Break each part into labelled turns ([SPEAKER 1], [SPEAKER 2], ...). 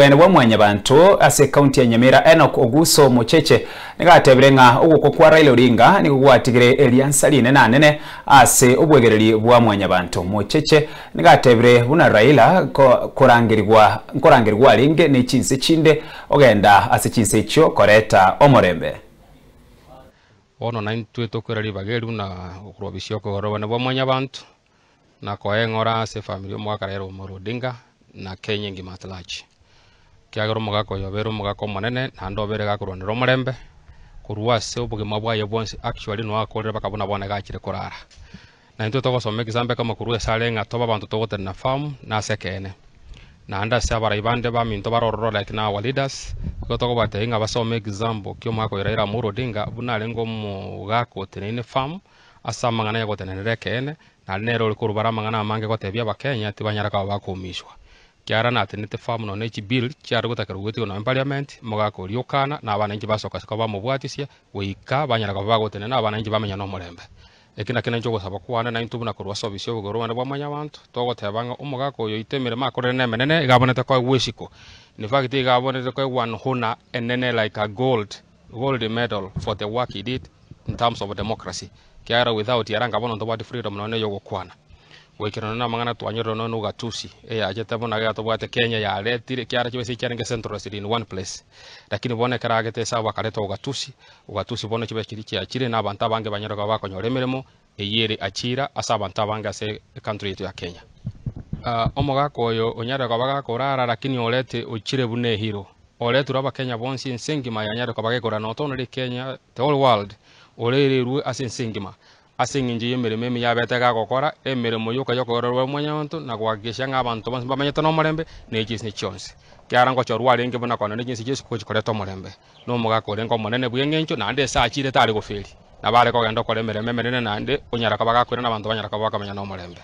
[SPEAKER 1] Bene bwa mwanya bantu ase county ya Nyamira Enoch Oguso Mocheche nigatebirenga uguko kwa Raila Odinga nigugwatigire eliansa line na nene ase obwegereri bwa mwanya bantu. Mocheche nigatebire buna Raila korangirwa linge ne chinse chinde ogenda ase chinse icho koreta omorembe.
[SPEAKER 2] Ono na twetokoreri bageru na okurobisyo ko robana bwa mwanya bantu na koengora ase family omwakarero Odinga na Kenya ngimatlachi. Kiagero mugako yobero mugako monene na ndobere gakurondera omorembe kuruase obugema bwaye bwonse actually no akorera bakabona bone gakire korara na into togosoma example kama kuruwe salenga toba bantu togotera na farm na sekene na anda sabara ibande ba minto barororo like na our leaders gotogo batenga basoma example kyo mako iraira Odinga buna lengo mugako tenene farm asama ngana yagotenere kene na nero likuru baramangana amange gotebya bakenya tibanyara ka bakomishwa kiara na tenete farm no nechi bill kiara gutakira gwetiko na parliament mugako liokana na abananji basoka sikaba mubwatisia weika banyara ka bagotene na abananji bamenya no murembe ekina kina njogo saba kwana na intu buna kurwa sobisyo bugorwana bwa manya bantu togotebanga umugako yo itemere makore ne menene igabonete kwa weshiko in fact igabonete kwa one honor enene like a gold medal for the work he did in terms of democracy kiara without yaranga bono ndo body freedom no ne yogo kwana wekirana na mangana twanyoro no gatusi ajete bona ga tobwate Kenya ya letire kiara chibese cyarenge central city in one place lakini bone karagete sawa kaleto ugatusi bone chibese kiri akire na abantu abange banyara ka bakonyoremeremo eyere akira asa abantu abange ase country yetu ya Kenya omugako oyo onyara ka bagakorara lakini olete ukire bune hero olete raba Kenya bonsi nsengima yanyara ka bagekora not only Kenya the whole world olere ru ase nsengima asinginji yemereme yabetega gokora emeremo yoka yokororwa mwanyanto na kwagisha ngabantu bamanyeta no morembe nejisi chonse kyarango chorwa lenge buna kona nejisi jesu ko chikoreto morembe no mugako lengo monene bwengencho na ande sa chire tari gofeli na bare ko gendo kore mereme menene na ande onyara kabaga na bantu banyara kabaga kamenya no morembe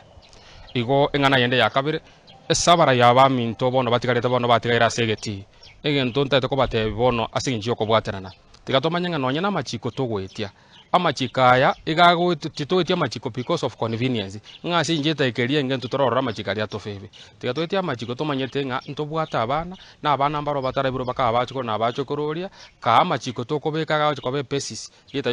[SPEAKER 2] igo engana yende yakabire esabara yaba minto bono batigarete bono batigaira segeti egento ntate ko bate bono asinginji okobwaterana tigatomanyanga nonya na machiko togwetia amachikaya igago titoetia machiko because of convenience ngasi njeta ikeria ngento torora machikaria tofebe tigatoetia machiko tomanyete nga ntobwata abana na abana mbaro batara biro bakaba bachiko na bachokororia ka machiko tokobeka ga kobe pesis yeta